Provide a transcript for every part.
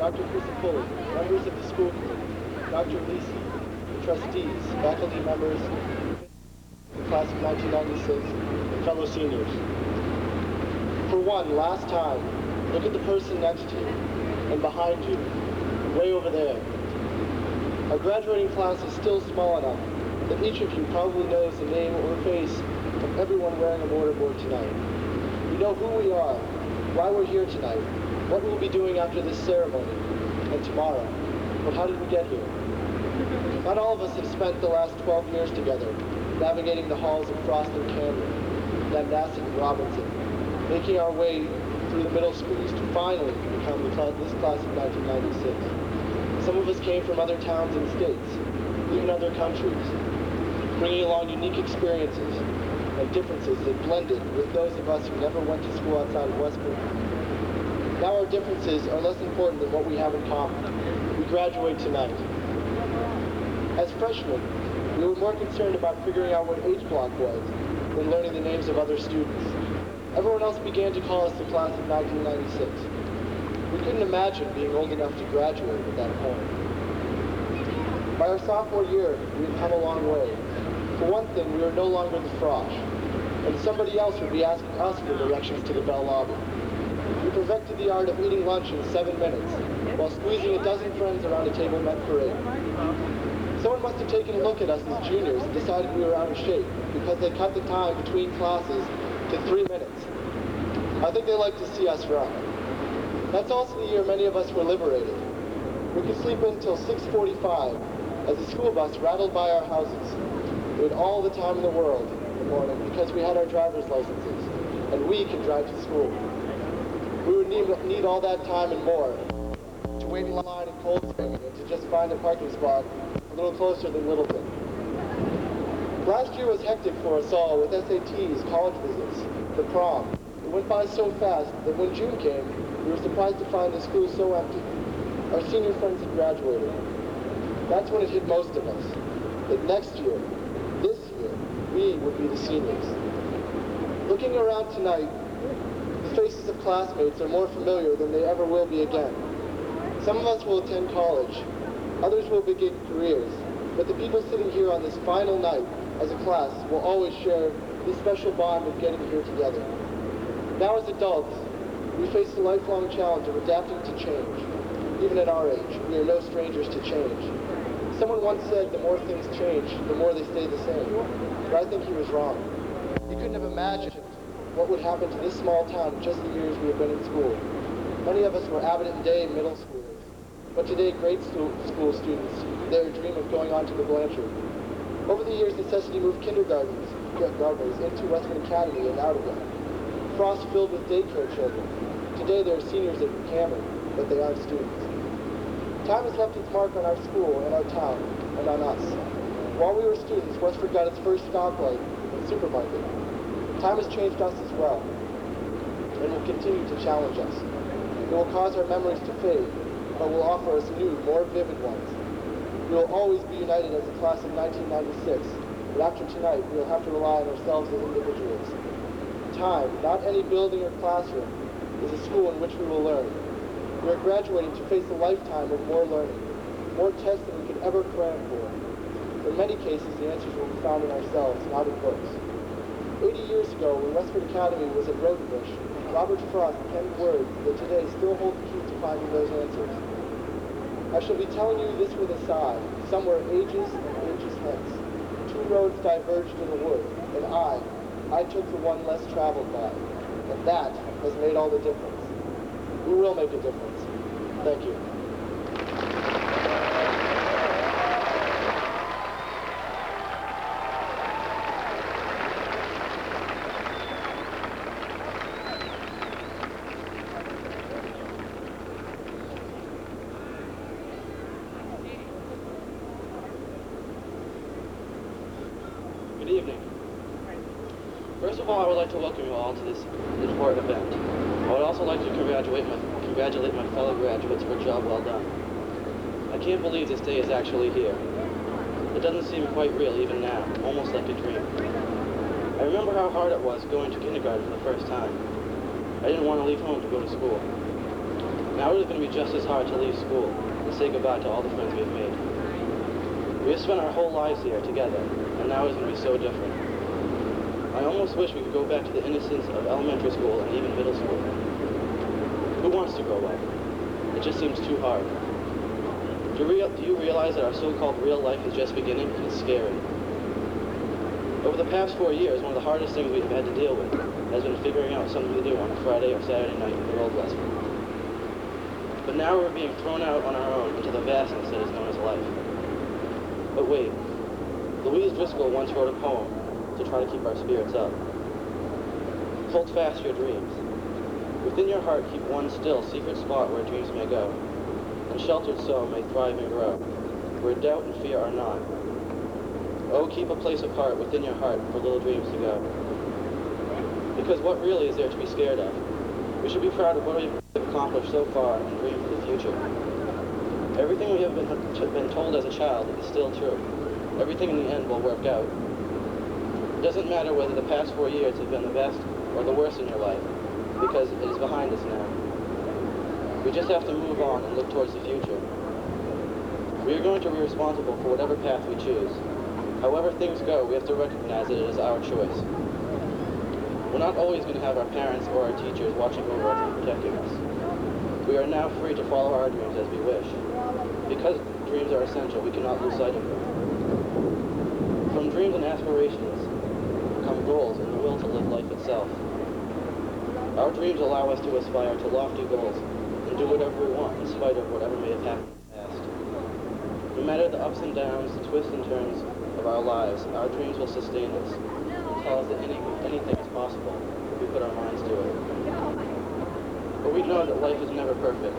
Dr. Crisafulli, members of the school committee, Dr. Lici, the trustees, faculty members, the class of 1996, and fellow seniors. For one, last time, look at the person next to you, and behind you, way over there. Our graduating class is still small enough that each of you probably knows the name or face of everyone wearing a mortarboard tonight. We know who we are, why we're here tonight, what we'll be doing after this ceremony, and tomorrow. But how did we get here? Not all of us have spent the last 12 years together, navigating the halls of Frost and Camden, Van Nassett and Robinson, making our way through the middle schools to finally become this class of 1996. Some of us came from other towns and states, even other countries, bringing along unique experiences and differences that blended with those of us who never went to school outside of Westport. Now our differences are less important than what we have in common. We graduate tonight. As freshmen, we were more concerned about figuring out what H block was than learning the names of other students. Everyone else began to call us the class of 1996. We couldn't imagine being old enough to graduate at that point. By our sophomore year, we had come a long way. For one thing, we were no longer the frosh, and somebody else would be asking us for directions to the Bell Lobby. We perfected the art of eating lunch in 7 minutes, while squeezing a dozen friends around a table meant for 8. Someone must have taken a look at us as juniors and decided we were out of shape, because they cut the time between classes to 3 minutes. I think they like to see us run. That's also the year many of us were liberated. We could sleep in until 6:45 as the school bus rattled by our houses. We had all the time in the world in the morning because we had our driver's licenses, and we could drive to school. We would need all that time and more to wait in line in Cold Spring and to just find a parking spot a little closer than Littleton. Last year was hectic for us all with SATs, college visits, the prom. It went by so fast that when June came, we were surprised to find the school so empty. Our senior friends had graduated. That's when it hit most of us. That next year, this year, we would be the seniors. Looking around tonight, the faces of classmates are more familiar than they ever will be again. Some of us will attend college, others will begin careers, but the people sitting here on this final night as a class will always share this special bond of getting here together. Now as adults, we face the lifelong challenge of adapting to change. Even at our age, we are no strangers to change. Someone once said the more things change, the more they stay the same. But I think he was wrong. He couldn't have imagined what would happen to this small town in just the years we had been in school. Many of us were Abbott Day middle schoolers, but today grade school students dare dream of going on to the Blanchard. Over the years, necessity moved kindergartners into Westman Academy and out again. Frost filled with daycare children. Today there are seniors at Cameron, but they aren't students. Time has left its mark on our school and our town, and on us. While we were students, Westford got its first stoplight and supermarket. Time has changed us as well, and will continue to challenge us. It will cause our memories to fade, but will offer us new, more vivid ones. We will always be united as a class of 1996, but after tonight, we will have to rely on ourselves as individuals. Time, not any building or classroom, is a school in which we will learn. We are graduating to face a lifetime of more learning, more tests than we could ever cram for. In many cases, the answers will be found in ourselves, not in books. 80 years ago, when Westford Academy was at Rodenbush, Robert Frost penned words that today still hold the key to finding those answers. I shall be telling you this with a sigh, somewhere ages and ages hence. 2 roads diverged in a wood, and I took the one less traveled by, and that has made all the difference. We will make a difference. Thank you. Good evening. First of all, I would like to welcome you all to this important event. I would also like to congratulate my fellow graduates for a job well done. I can't believe this day is actually here. It doesn't seem quite real even now, almost like a dream. I remember how hard it was going to kindergarten for the first time. I didn't want to leave home to go to school. Now it is going to be just as hard to leave school and say goodbye to all the friends we have made. We have spent our whole lives here together, and now it is going to be so different. I almost wish we could go back to the innocence of elementary school and even middle school. Who wants to grow up? It just seems too hard. Do you realize that our so-called real life is just beginning? It's scary. Over the past 4 years, one of the hardest things we've had to deal with has been figuring out something to do on a Friday or Saturday night in the world lesson. But now we're being thrown out on our own into the vastness that is known as life. But wait, Louise Driscoll once wrote a poem to try to keep our spirits up. Hold fast your dreams. Within your heart keep one still secret spot where dreams may go, and sheltered so may thrive and grow, where doubt and fear are not. Oh, keep a place apart within your heart for little dreams to go. Because what really is there to be scared of? We should be proud of what we've accomplished so far and dream for the future. Everything we have been told as a child is still true. Everything in the end will work out. It doesn't matter whether the past 4 years have been the best or the worst in your life, because it is behind us now. We just have to move on and look towards the future. We are going to be responsible for whatever path we choose. However things go, we have to recognize that it is our choice. We're not always going to have our parents or our teachers watching over us and protecting us. We are now free to follow our dreams as we wish. Because dreams are essential, we cannot lose sight of them. From dreams and aspirations come goals and the will to live life itself. Our dreams allow us to aspire to lofty goals and do whatever we want in spite of whatever may have happened in the past. No matter the ups and downs, the twists and turns of our lives, our dreams will sustain us and tell us that anything is possible if we put our minds to it. But we know that life is never perfect,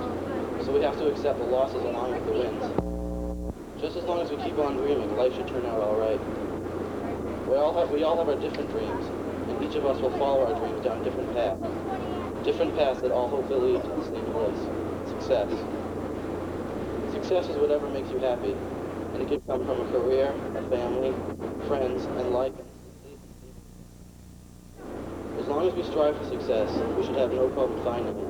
so we have to accept the losses along with the wins. Just as long as we keep on dreaming, life should turn out all right. We all have our different dreams, and each of us will follow our dreams down different paths. Different paths that all hopefully lead to the same place: success. Success is whatever makes you happy, and it can come from a career, a family, friends, and life. As long as we strive for success, we should have no problem finding it.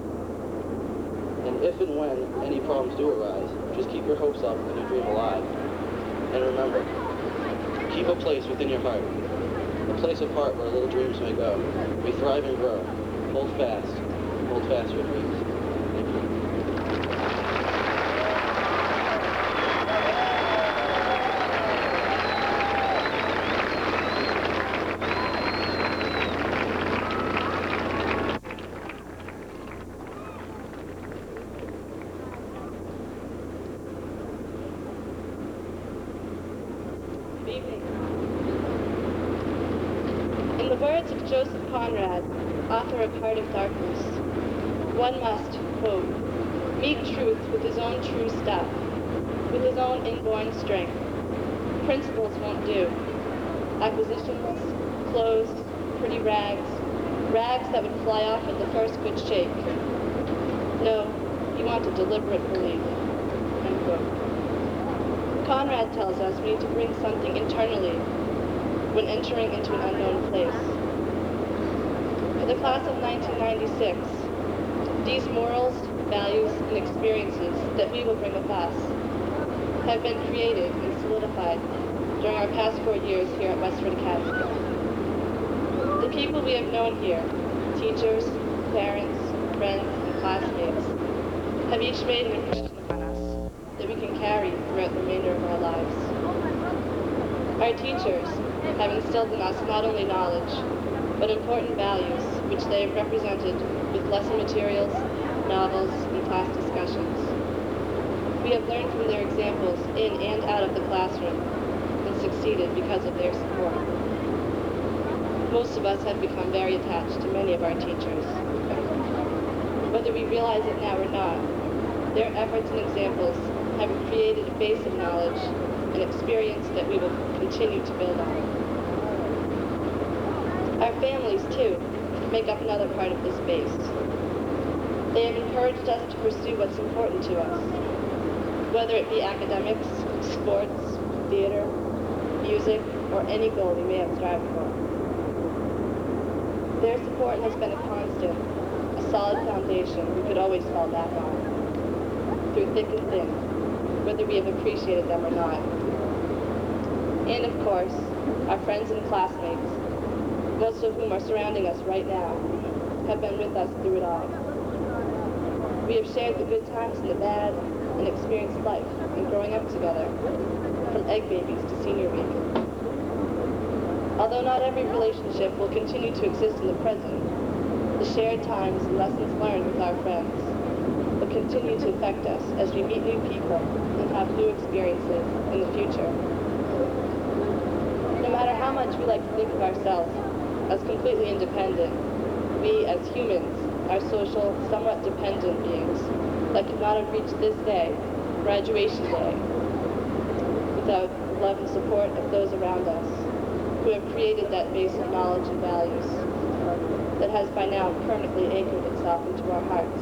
And if and when any problems do arise, just keep your hopes up and your dream alive. And remember, keep a place within your heart, a place apart where little dreams may go. We thrive and grow. Hold fast your dreams. Thank you. In the words of Joseph Conrad, author of Heart of Darkness, one must, quote, meet truth with his own true stuff, with his own inborn strength. Principles won't do. Acquisitions, clothes, pretty rags that would fly off at the first good shake. No, you want a deliberate belief, end quote. Conrad tells us we need to bring something internally when entering into an unknown place. For the class of 1996, these morals, values, and experiences that we will bring with us have been created and solidified during our past 4 years here at Westford Academy. The people we have known here, teachers, parents, friends, and classmates, have each made an impression upon us that we can carry throughout the remainder of our lives. Our teachers have instilled in us not only knowledge, but important values which they have represented with lesson materials, novels, and class discussions. We have learned from their examples in and out of the classroom and succeeded because of their support. Most of us have become very attached to many of our teachers. Whether we realize it now or not, their efforts and examples have created a base of knowledge and experience that we will continue to build on. Our families, too, make up another part of this base. They have encouraged us to pursue what's important to us, whether it be academics, sports, theater, music, or any goal we may have strived for. Their support has been a constant, a solid foundation we could always fall back on. through thick and thin, whether we have appreciated them or not. And of course, our friends and classmates, most of whom are surrounding us right now, have been with us through it all. We have shared the good times and the bad, and experienced life and growing up together, from egg babies to senior week. Although not every relationship will continue to exist in the present, the shared times and lessons learned with our friends will continue to affect us as we meet new people and have new experiences in the future. No matter how much we like to think of ourselves as completely independent, we as humans are social, somewhat dependent beings that could not have reached this day, graduation day, without the love and support of those around us who have created that base of knowledge and values that has by now permanently anchored itself into our hearts,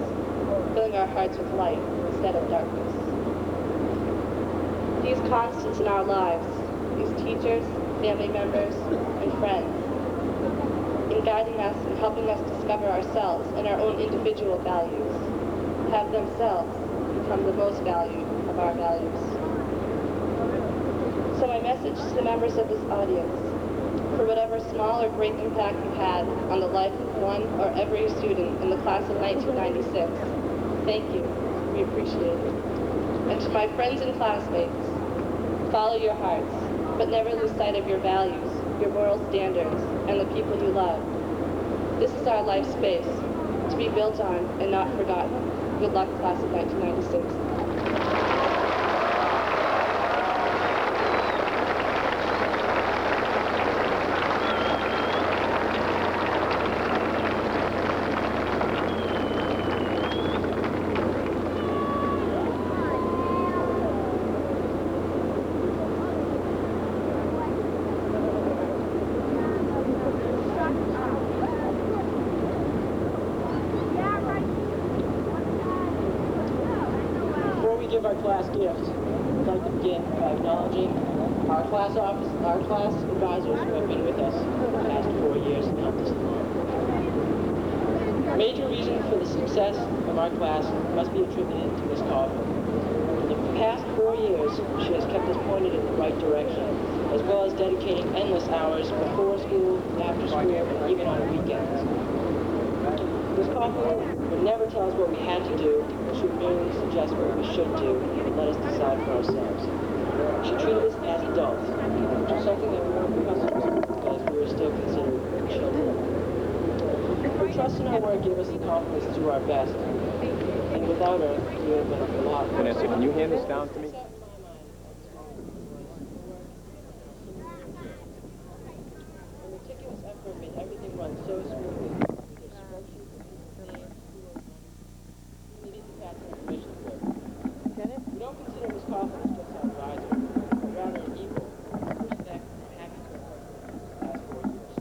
filling our hearts with light instead of darkness. These constants in our lives, these teachers, family members, and friends, in guiding us and helping us discover ourselves and our own individual values, have themselves become the most valued of our values. So my message to the members of this audience, for whatever small or great impact you had on the life of one or every student in the class of 1996, thank you. We appreciate it. And to my friends and classmates, follow your hearts, but never lose sight of your values, your moral standards, and the people you love. This is our life space, to be built on and not forgotten. Good luck, class of 1996. Our class gift, I'd like to begin by acknowledging our class advisors who have been with us for the past 4 years and helped us along. A major reason for the success of our class must be attributed to Ms. Coffin. For the past 4 years, she has kept us pointed in the right direction, as well as dedicating endless hours before school, after school, and even on weekends. Ms. Coffin would never tell us what we had to do. She would merely suggest what we should do and let us decide for ourselves. She treated us as adults, which is something that we weren't accustomed to because we were still considered children. Her trust in our work gave us the confidence to do our best, and without her, we would have been a lot worse. Vanessa, can you hand this down to me? Her meticulous effort made everything run so smoothly. We don't consider Ms. Coffin as just our advisor, but rather an equal, respect, and happy to have worked with her for the past 4 years.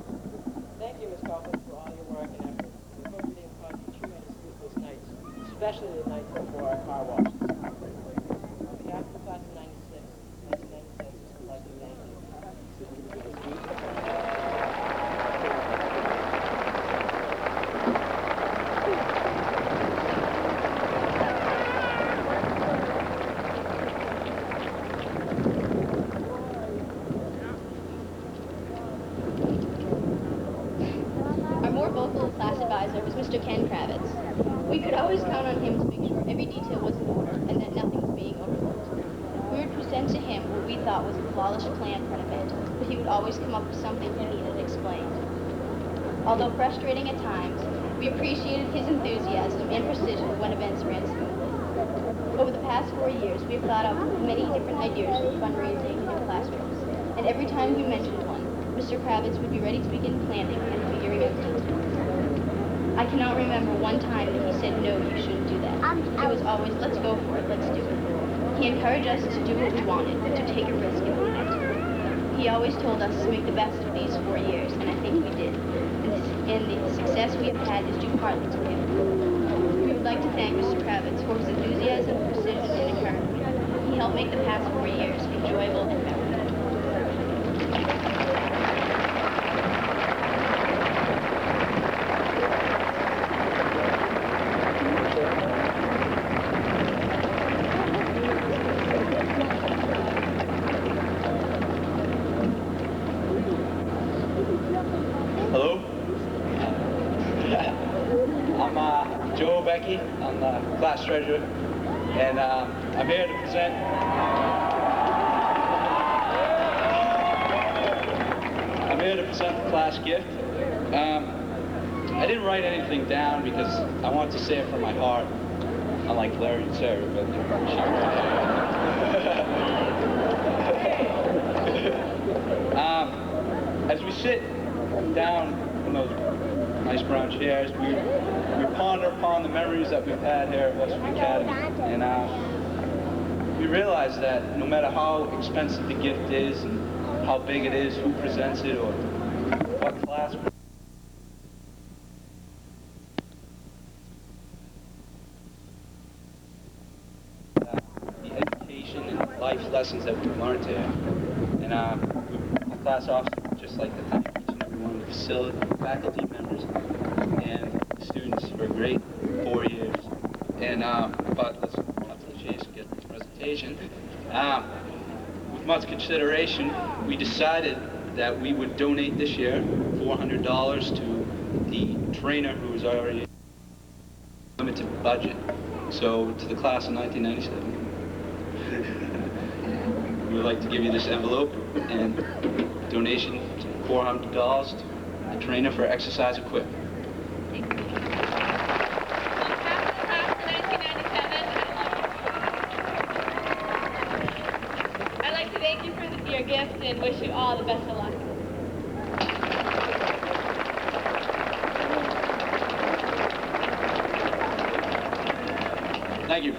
Thank you, Ms. Coffin, for all your work and effort. We hope you didn't cause you too many sleepless nights, especially the nights before our car washes. On behalf of the class of 96, 1996, I'd like to thank you. Mr. Ken Kravitz. We could always count on him to make sure every detail was in order and that nothing was being overlooked. We would present to him what we thought was a flawless plan for an event, but he would always come up with something he needed explained. Although frustrating at times, we appreciated his enthusiasm and precision when events ran smoothly. Over the past 4 years, we have thought out many different ideas for fundraising and classrooms, and every time we mentioned one, Mr. Kravitz would be ready to begin planning and figuring out details. I cannot remember one time that he said, no, you shouldn't do that. It was always, let's go for it, let's do it. He encouraged us to do what we wanted, to take a risk if we had to. He always told us to make the best of these 4 years, and I think we did. And the success we have had is due partly to him. We would like to thank Mr. Kravitz for his enthusiasm, precision, and encouragement. He helped make the past 4 years enjoyable and memorable. Joe Becky. I'm the class treasurer, and I'm here to present. I'm here to present the class gift. I didn't write anything down because I wanted to say it from my heart, unlike Larry and Sarah, but as we sit down in those nice brown chairs, we ponder upon the memories that we've had here at Westwood Academy, and we realize that no matter how expensive the gift is and how big it is, who presents it, or what class the education and life lessons that we've learned here. And the class officer would just like to thank each and every one of the facility, faculty members, and the students for a great 4 years. And but let's cut to the chase and get to the presentation. With much consideration, we decided that we would donate this year $400 to the trainer who is already limited budget. So to the class of 1997. We would like to give you this envelope and donation $400 to the trainer for exercise equipment. I'd like to thank you for your gift and wish you all the best of luck. Thank you.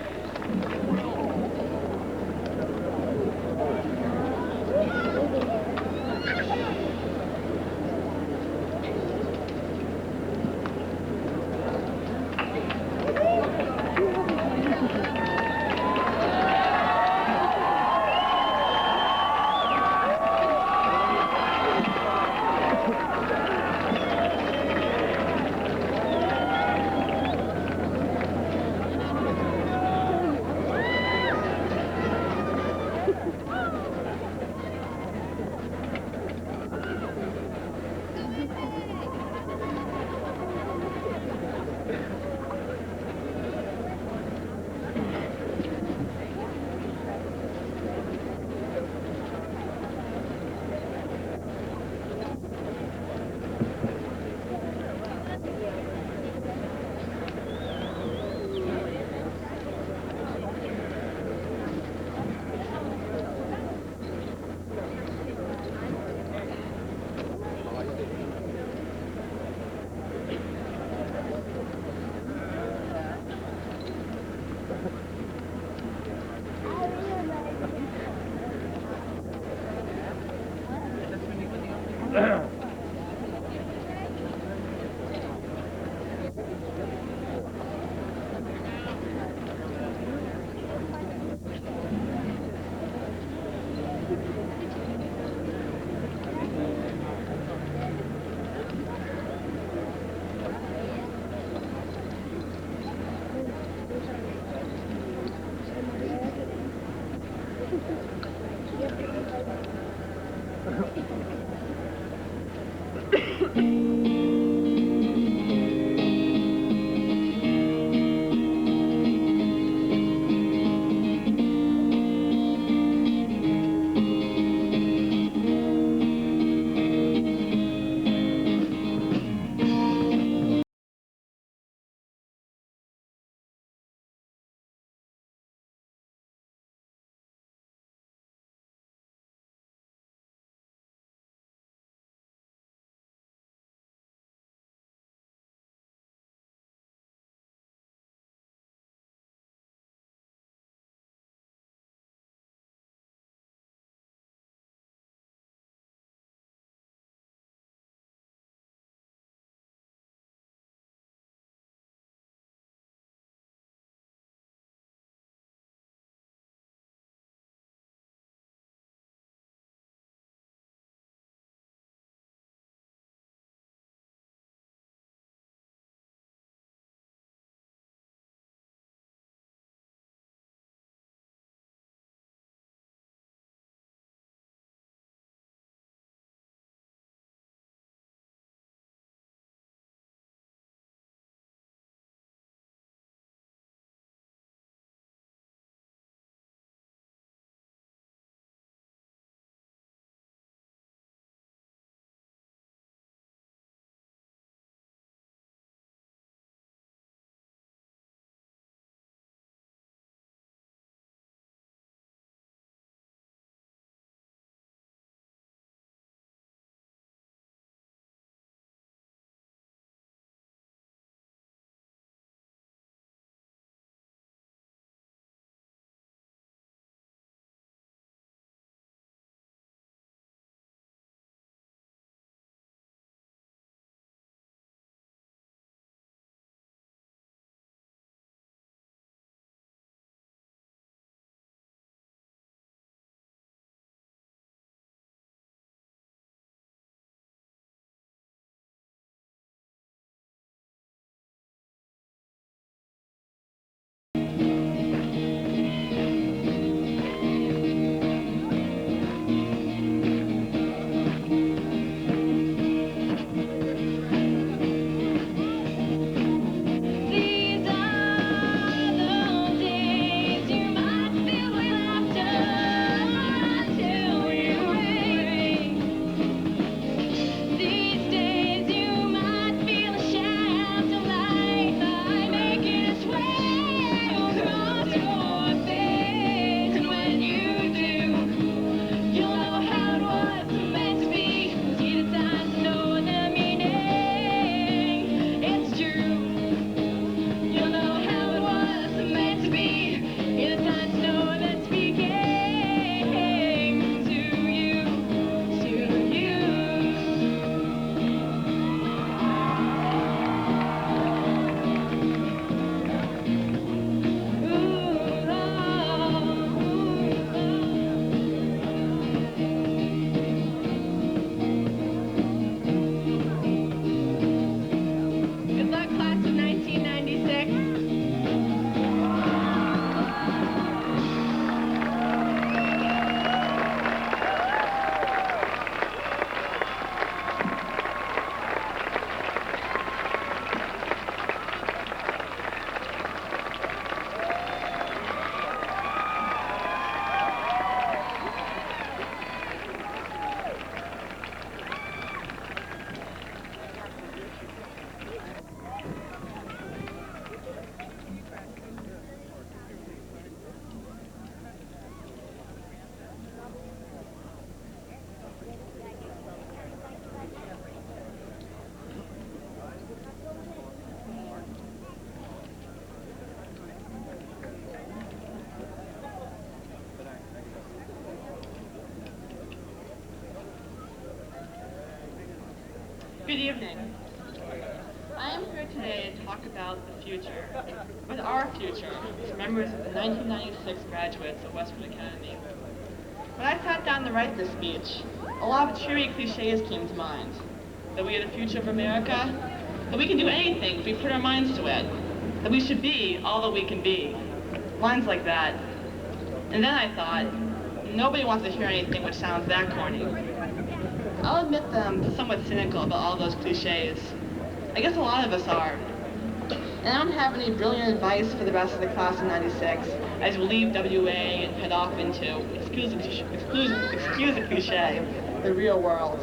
Good evening. I am here today to talk about the future, with our future, as members of the 1996 graduates of Westwood Academy. When I sat down to write this speech, a lot of cheery cliches came to mind. That we are the future of America, that we can do anything if we put our minds to it, that we should be all that we can be. Lines like that. And then I thought, nobody wants to hear anything which sounds that corny. I'll admit that I'm somewhat cynical about all those cliches. I guess a lot of us are. And I don't have any brilliant advice for the rest of the class of '96 as we leave WA and head off into, excuse the cliche, the real world.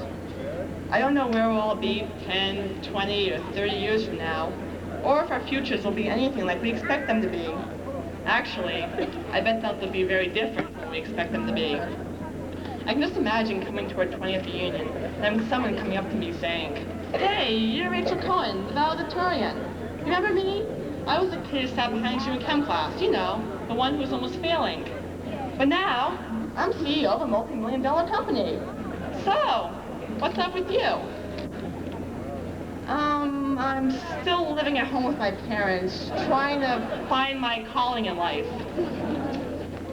I don't know where we'll all be 10, 20, or 30 years from now, or if our futures will be anything like we expect them to be. Actually, I bet that they'll be very different from what we expect them to be. I can just imagine coming to our 20th reunion and having someone coming up to me saying, "Hey, you're Rachel Cohen, the valedictorian. Remember me? I was the kid who sat behind you in chem class, you know, the one who was almost failing. But now, I'm CEO of a multi-million-dollar company. So, what's up with you?" I'm still living at home with my parents, trying to find my calling in life.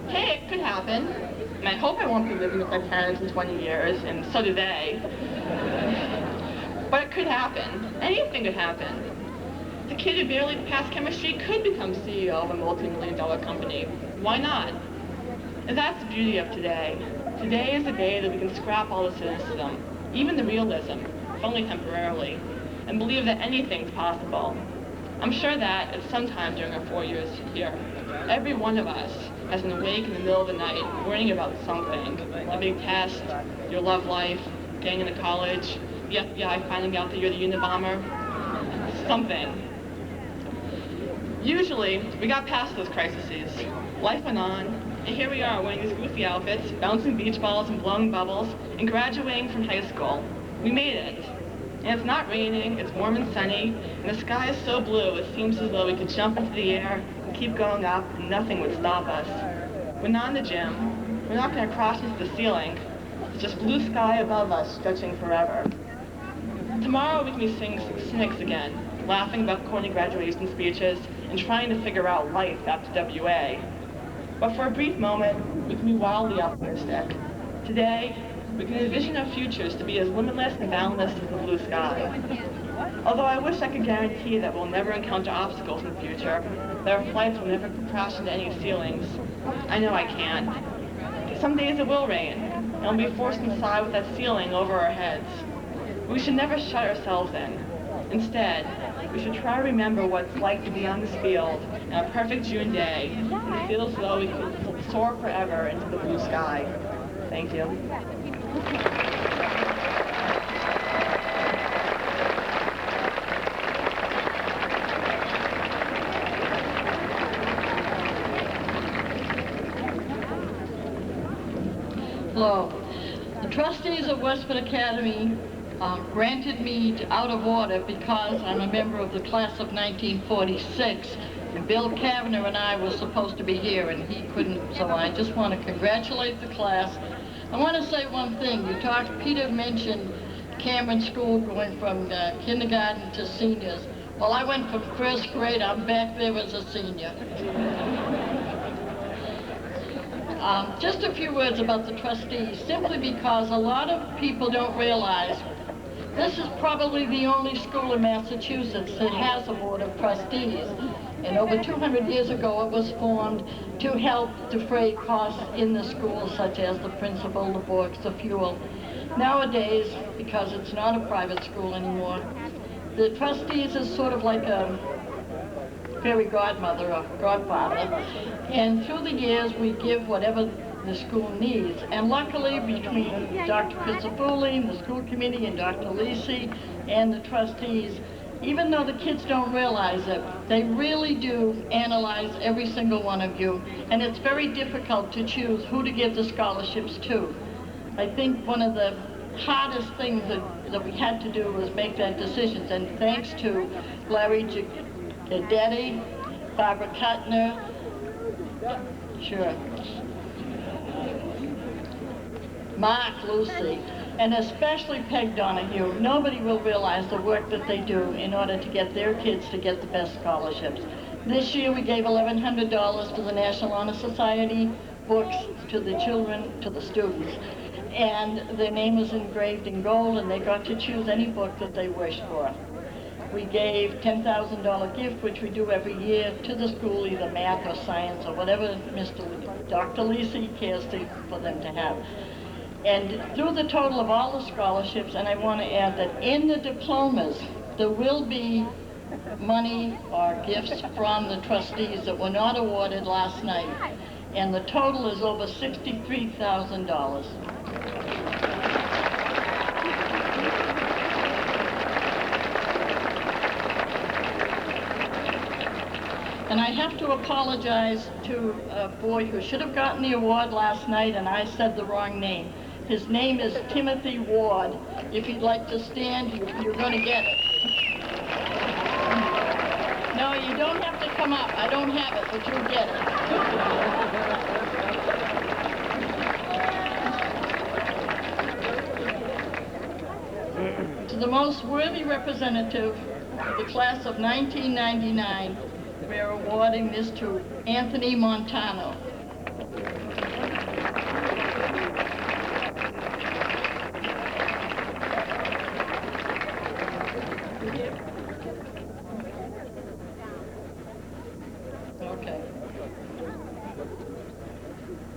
Hey, it could happen. And I hope I won't be living with my parents in 20 years, and so do they. But it could happen. Anything could happen. The kid who barely passed chemistry could become CEO of a multi-million-dollar company. Why not? And that's the beauty of today. Today is the day that we can scrap all the cynicism, even the realism, if only temporarily, and believe that anything's possible. I'm sure that at some time during our 4 years here, every one of us has been awake in the middle of the night worrying about something. A big test, your love life, getting into college, the FBI finding out that you're the Unabomber, something. Usually, we got past those crises. Life went on, and here we are wearing these goofy outfits, bouncing beach balls and blowing bubbles, and graduating from high school. We made it. And it's not raining, it's warm and sunny, and the sky is so blue it seems as though we could jump into the air and keep going up and nothing would stop us. We're not in the gym, we're not going to cross into the ceiling, it's just blue sky above us stretching forever. Tomorrow we can be seeing cynics again, laughing about corny graduation speeches and trying to figure out life after WA. But for a brief moment, we can be wildly optimistic. Today, we can envision our futures to be as limitless and boundless as the blue sky. Although I wish I could guarantee that we'll never encounter obstacles in the future, that our flights will never crash into any ceilings, I know I can't. Some days it will rain, and we'll be forced inside with that ceiling over our heads. We should never shut ourselves in. Instead, we should try to remember what it's like to be on this field on a perfect June day and feel as though we could soar forever into the blue sky. Thank you. Hello. The trustees of Westwood Academy granted me out of order because I'm a member of the class of 1946, and Bill Kavanagh and I were supposed to be here, and he couldn't, so I just want to congratulate the class. I want to say one thing. Peter mentioned Cameron School going from kindergarten to seniors. Well, I went from first grade. I'm back there as a senior. Just a few words about the trustees, simply because a lot of people don't realize this is probably the only school in Massachusetts that has a board of trustees. And over 200 years ago, it was formed to help defray costs in the schools, such as the principal, the books, the fuel. Nowadays, because it's not a private school anymore, the trustees is sort of like a fairy godmother or godfather. And through the years, we give whatever the school needs. And luckily, between Dr. Christofouli, the school committee, and Dr. Lici, and the trustees, even though the kids don't realize it, they really do analyze every single one of you. And it's very difficult to choose who to give the scholarships to. I think one of the hardest things that we had to do was make that decision. And thanks to Larry Gadetti, Barbara Kuttner, Mark, Lucy, and especially Peg Donahue. Nobody will realize the work that they do in order to get their kids to get the best scholarships. This year we gave $1,100 to the National Honor Society books to the children, to the students. And their name was engraved in gold, and they got to choose any book that they wished for. We gave $10,000 gift, which we do every year, to the school, either math or science or whatever Dr. Lici cares for them to have. And through the total of all the scholarships, and I want to add that in the diplomas, there will be money or gifts from the trustees that were not awarded last night. And the total is over $63,000. And I have to apologize to a boy who should have gotten the award last night, and I said the wrong name. His name is Timothy Ward. If you'd like to stand, you're going to get it. No, you don't have to come up. I don't have it, but you'll get it. To the most worthy representative of the class of 1999, we are awarding this to Anthony Montano.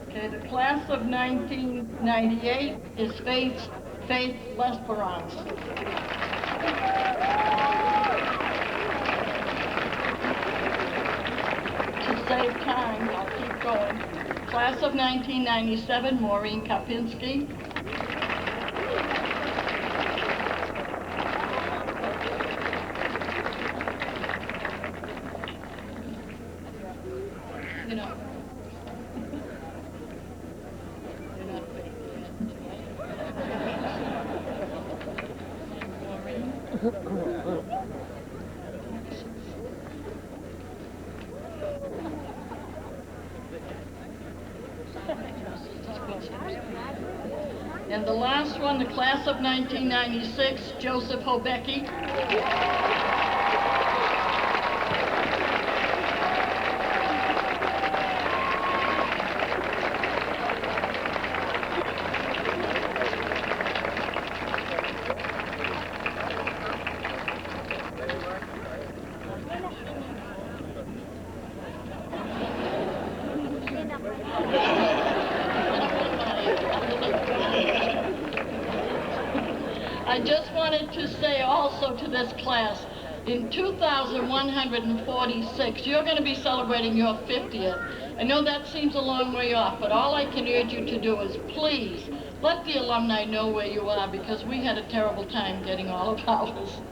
Okay, the class of 1998 is Faith Lesperance. To save time, I'll keep going. Class of 1997, Maureen Kapinski. You know, you're not faking it tonight. Maureen. And the last one, the class of 1996, Joseph Hobecki. I just wanted to say also to this class, in 2146, you're going to be celebrating your 50th. I know that seems a long way off, but all I can urge you to do is please let the alumni know where you are, because we had a terrible time getting all of ours.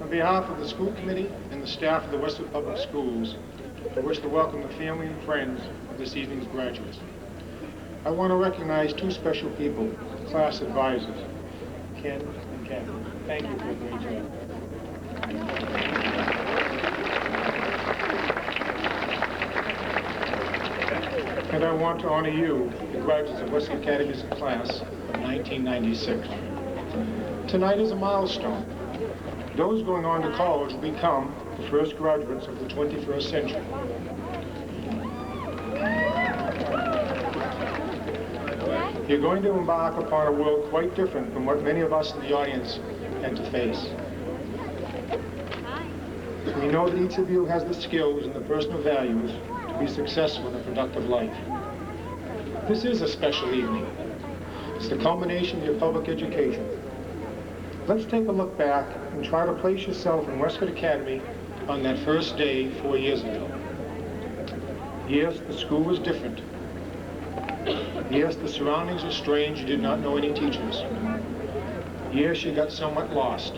On behalf of the school committee and the staff of the Westwood Public Schools, I wish to welcome the family and friends of this evening's graduates. I want to recognize two special people, class advisors, Ken and Kathy. Thank you for a great job. And I want to honor you, the graduates of Westwood Academy's class of 1996. Tonight is a milestone. Those going on to college will become the first graduates of the 21st century. You're going to embark upon a world quite different from what many of us in the audience tend to face. We know that each of you has the skills and the personal values to be successful in a productive life. This is a special evening. It's the culmination of your public education. Let's take a look back and try to place yourself in Westwood Academy on that first day 4 years ago. Yes, the school was different. Yes, the surroundings were strange. You did not know any teachers. Yes, you got somewhat lost.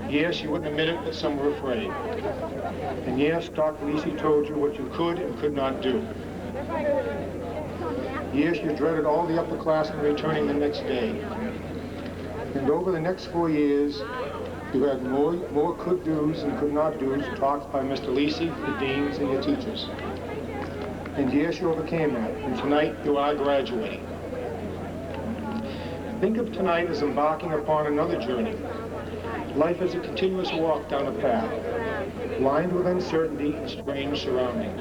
Yes, you wouldn't admit it, but some were afraid. And yes, Dr. Lici told you what you could and could not do. Yes, you dreaded all the upperclassmen returning the next day. And over the next 4 years, you had more could-dos and could-not-dos taught by Mr. Lici, the deans, and your teachers. And yes, you overcame that, and tonight you are graduating. Think of tonight as embarking upon another journey. Life is a continuous walk down a path, lined with uncertainty and strange surroundings.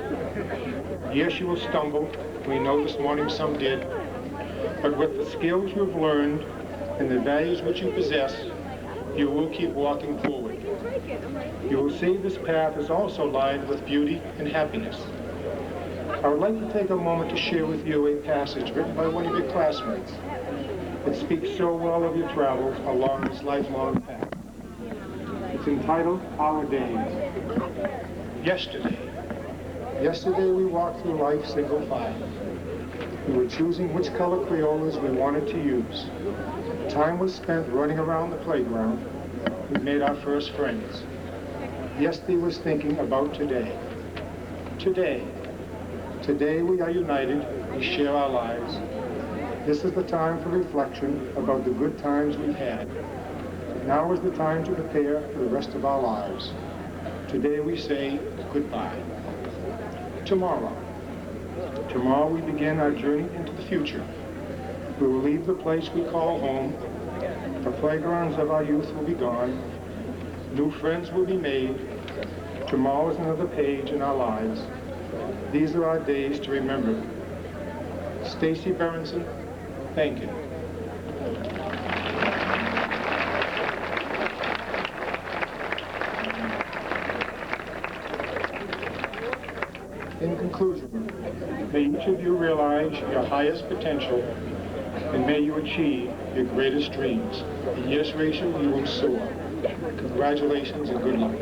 Yes, you will stumble. We know this morning some did. But with the skills you have learned and the values which you possess, you will keep walking forward. You will see this path is also lined with beauty and happiness. I would like to take a moment to share with you a passage written by one of your classmates. It speaks so well of your travels along this lifelong path. It's entitled, Our Days. Yesterday we walked through life single file. We were choosing which color Crayolas we wanted to use. Time was spent running around the playground. We made our first friends. Yesterday was thinking about today. Today we are united. We share our lives. This is the time for reflection about the good times we've had. Now is the time to prepare for the rest of our lives. Today we say goodbye. Tomorrow we begin our journey into the future. We will leave the place we call home. The playgrounds of our youth will be gone. New friends will be made. Tomorrow is another page in our lives. These are our days to remember. Stacy Berenson, thank you. In conclusion, may each of you realize your highest potential and may you achieve your greatest dreams. And yes, Rachel, you will soar. Congratulations and good luck.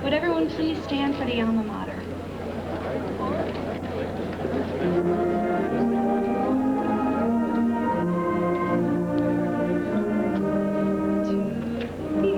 Would everyone please stand for the alma mater? To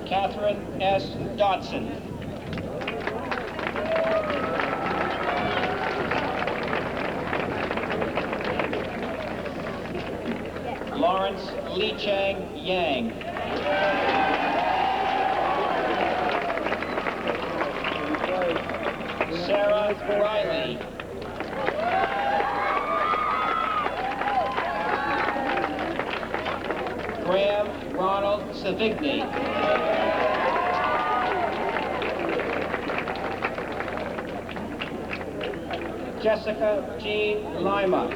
Catherine S. Dodson. Lawrence Lici Yang. Sarah Riley. Graham Ronald Savigny. Jessica Jean Lima.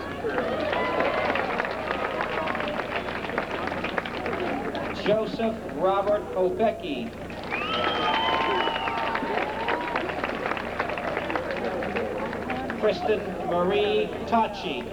Joseph Robert Opecki. Kristen Marie Tachi.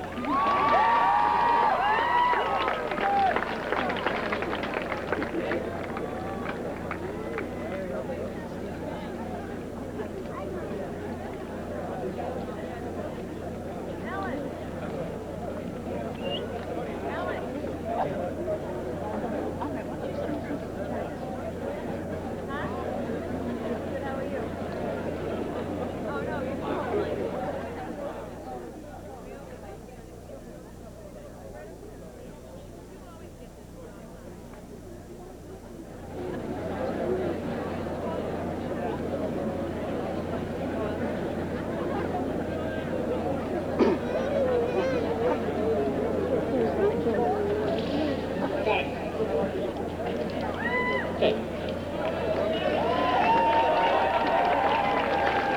Okay.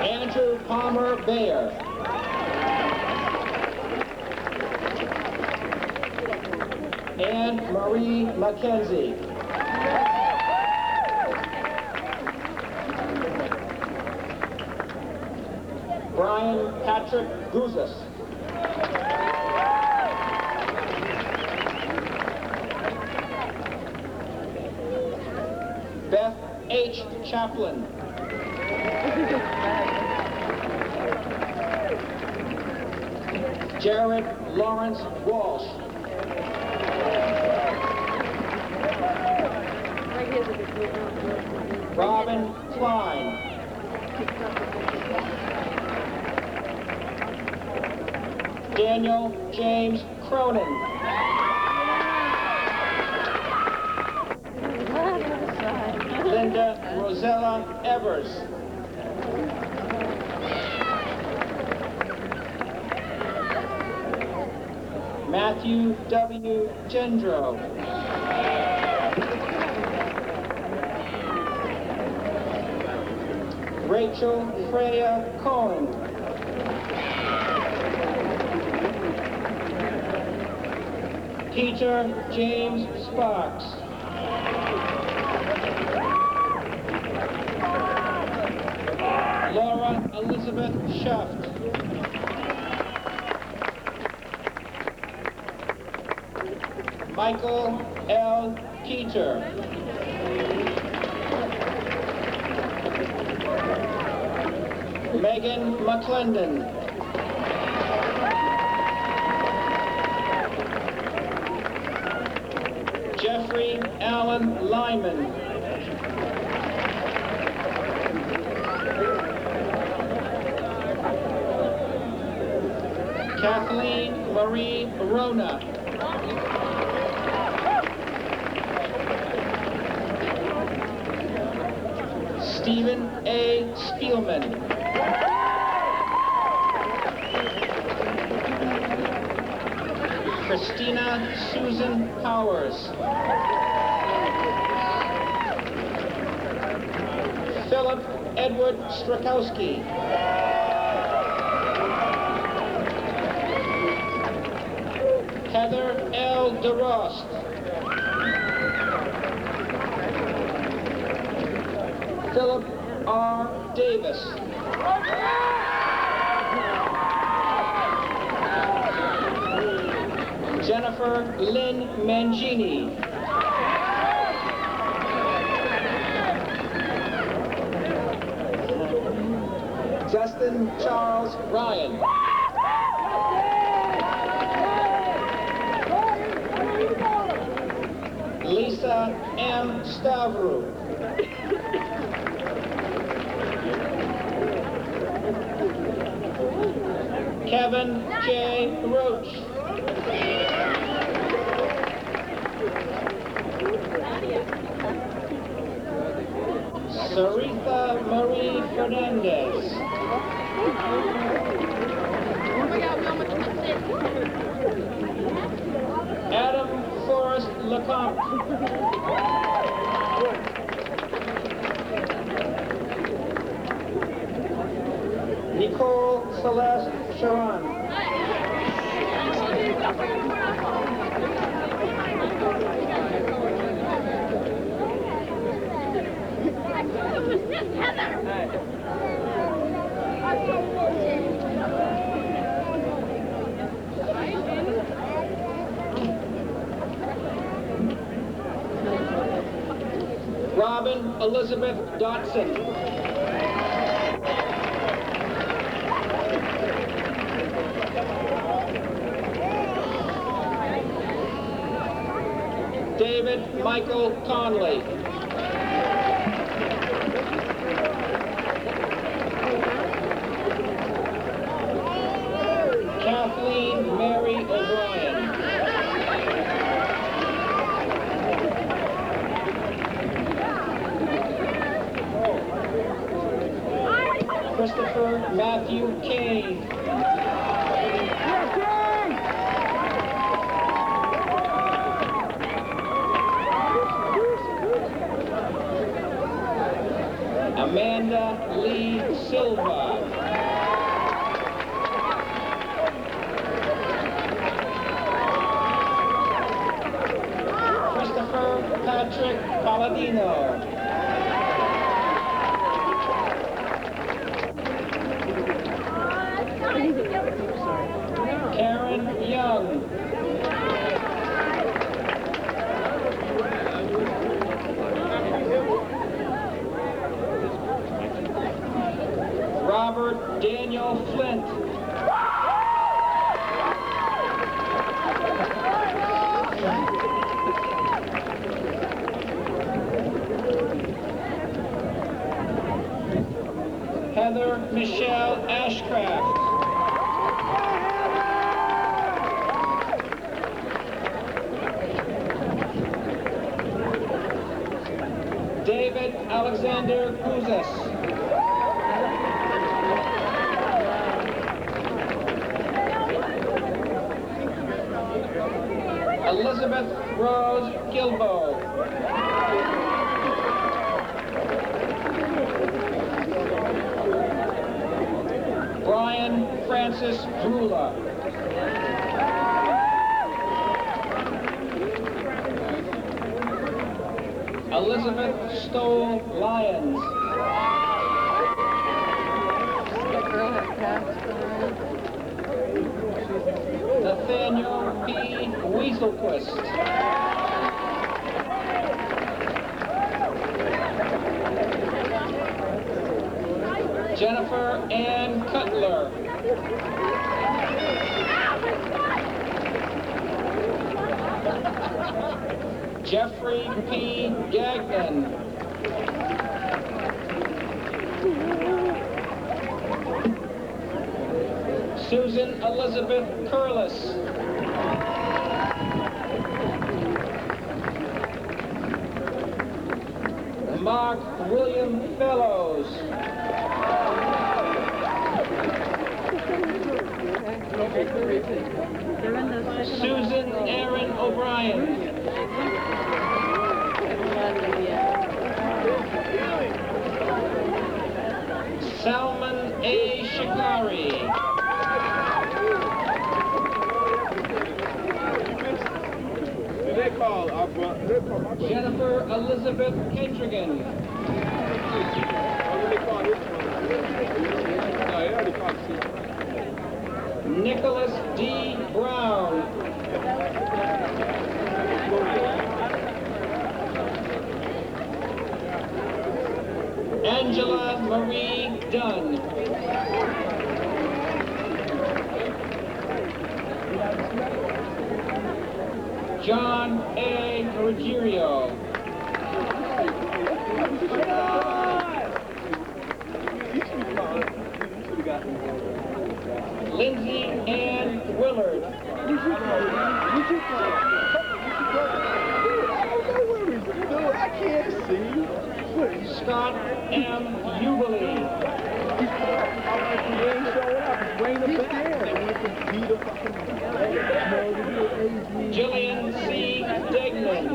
Andrew Palmer Bayer. Anne Marie Mackenzie. Brian Patrick Guzis. Beth H. Chaplin. Jared Lawrence Walsh. Robin Klein. Daniel James Cronin. Linda Rosella Evers. Matthew W. Gendro. Rachel Freya Cohen. Peter James Sparks. Laura Elizabeth Schaft. Michael L. Keeter. Megan McClendon. Jeffrey Allen Lyman. Kathleen Marie Rona. Stephen A. Spielman. Christina Susan Powers. Philip Edward Strakowski. Heather L. DeRost. Philip R. Davis. Jennifer Lynn Mangini. Justin Ethan Charles Ryan. Lisa M. Stavru. Kevin J. Roach. Saritha Marie Fernandez. Adam Forrest Lecomte. Nicole Celeste Sharon. Robin Elizabeth Dotson. David Michael Conley. Kathleen Mary O'Brien. Christopher Matthew Kane. Amanda Lee Silva. Christopher Patrick Palladino. Karen Young. Robert Daniel Flint. Heather Michelle Ashcraft. David Alexander Kuzas. Elizabeth Rose Gilbo. Brian Francis Drula. Elizabeth Stoll Lyons. Nathaniel P. Weaselquist. Jennifer Ann Cutler. Jeffrey P. Gagnon. Susan Elizabeth Curlis. Mark William Fellows. Susan Aaron O'Brien. Salman A. Shikari. Jennifer Elizabeth Kendrigan. Nicholas D. Brown. Angela Marie Dunn. John A. Ruggiero. Lindsay Ann Willard. I can't see. Scott M. Uberly. Jillian C. Degnan.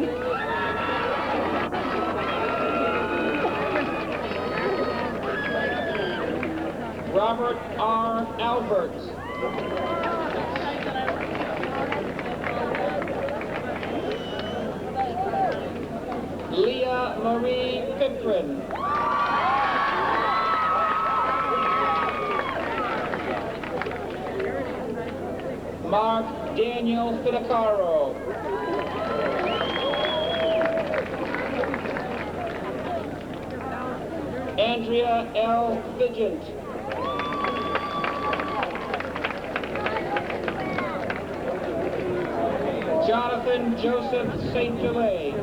Robert R. Alberts. Leah Marie Pickren. Mark Daniel Fidacaro. Andrea L. Vigent. Jonathan Joseph St. Delay.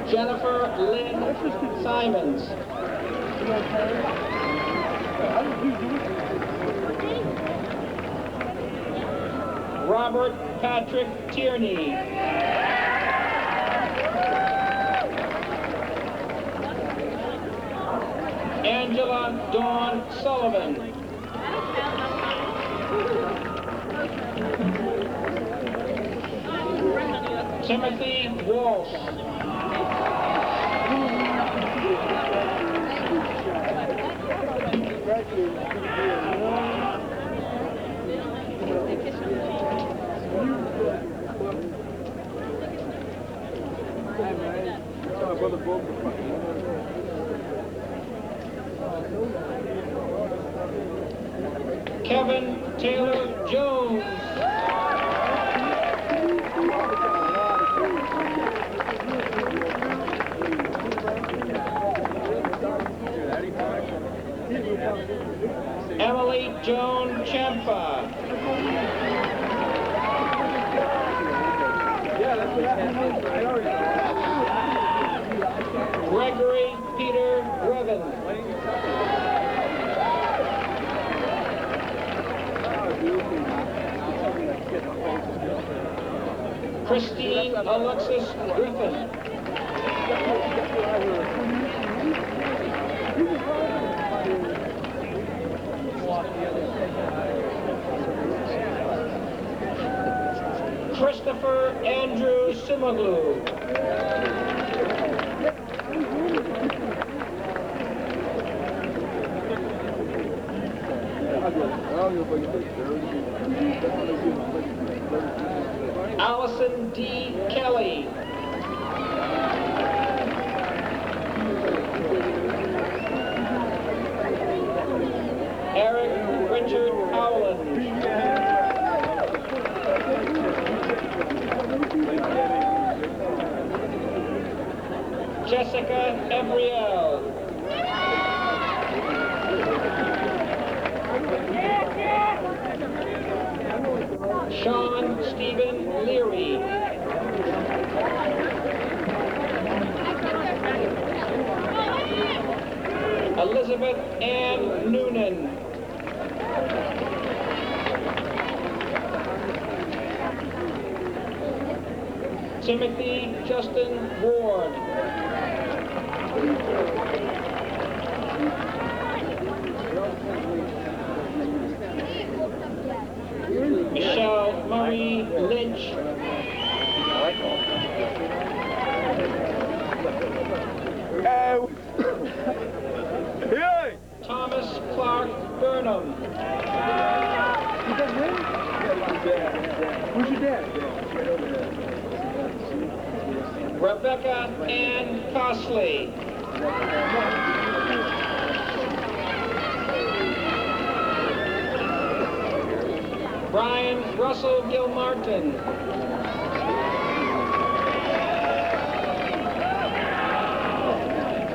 Jennifer Lynn Simons. Robert Patrick Tierney. Angela Dawn Sullivan. Timothy Walsh. Kevin Taylor Jones. Emily Joan Champa. Gregory Peter Grevin. Christine Alexis Griffin. Christopher Andrew Simoglu. Allison D. Kelly. Eric Richard Howland. Jessica Embriel. Sean Stephen Leary. Elizabeth Ann Noonan. Timothy Justin Ward. Michelle Marie Lynch. Thomas Clark Burnham. Who's your dad? Rebecca Ann Cosley. Brian Russell Gilmartin.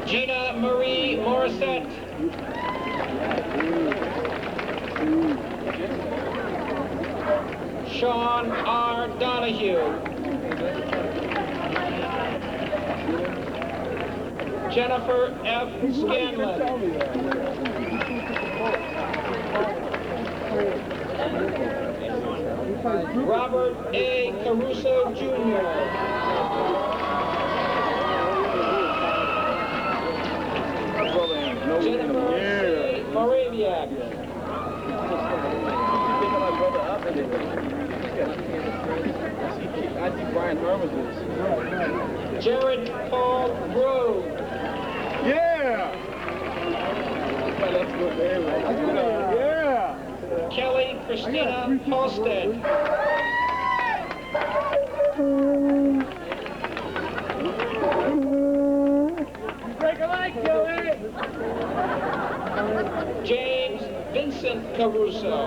Gina Marie Morissette. Sean R. Donahue. Jennifer F. Scanlon. Robert A. Caruso Jr. Jennifer C. Moraviak. Jared Paul Grove. Yeah! Yeah! Kelly Christina Halstead. Break a leg, Kelly! James Vincent Caruso.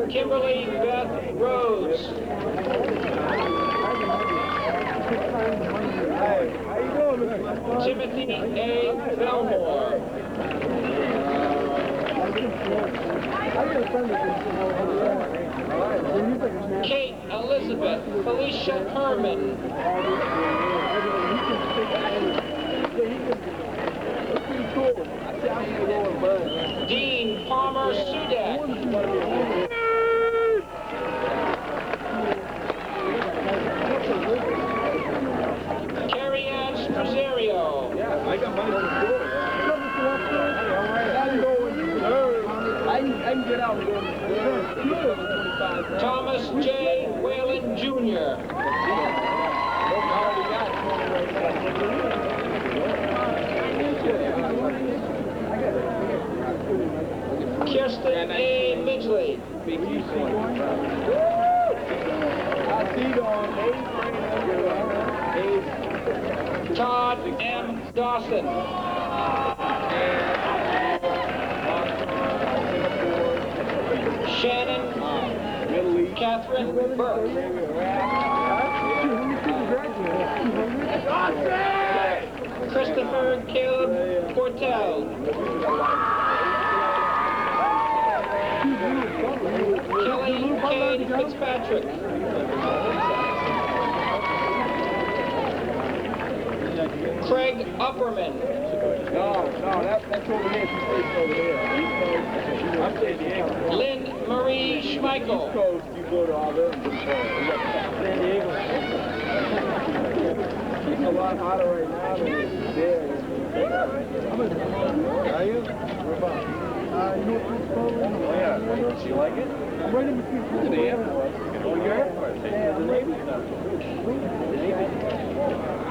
Kimberly Beth Rose. Timothy A. Belmore. Kate Elizabeth Felicia Herman. Dean Palmer Sudak. Carrie Ann Sprosario. Yeah, I got money for the store. I can get out and go to the store. Thomas J. Whalen Jr. Kirsten A. Midgley. Todd M. Dawson. Shannon Catherine Burke. Christopher Caleb Portel. Kelly Kane Fitzpatrick. Craig Upperman. No, that's over here. She's over here. I'm San Diego. Lynn Marie Schmeichel. East Coast, you go to all them. San Diego. It's a lot hotter right now than it is there. Are you? Where about? Oh yeah. Do you like it? I'm right in between. To the airport. Oh, your airport. The Navy stuff. The Navy.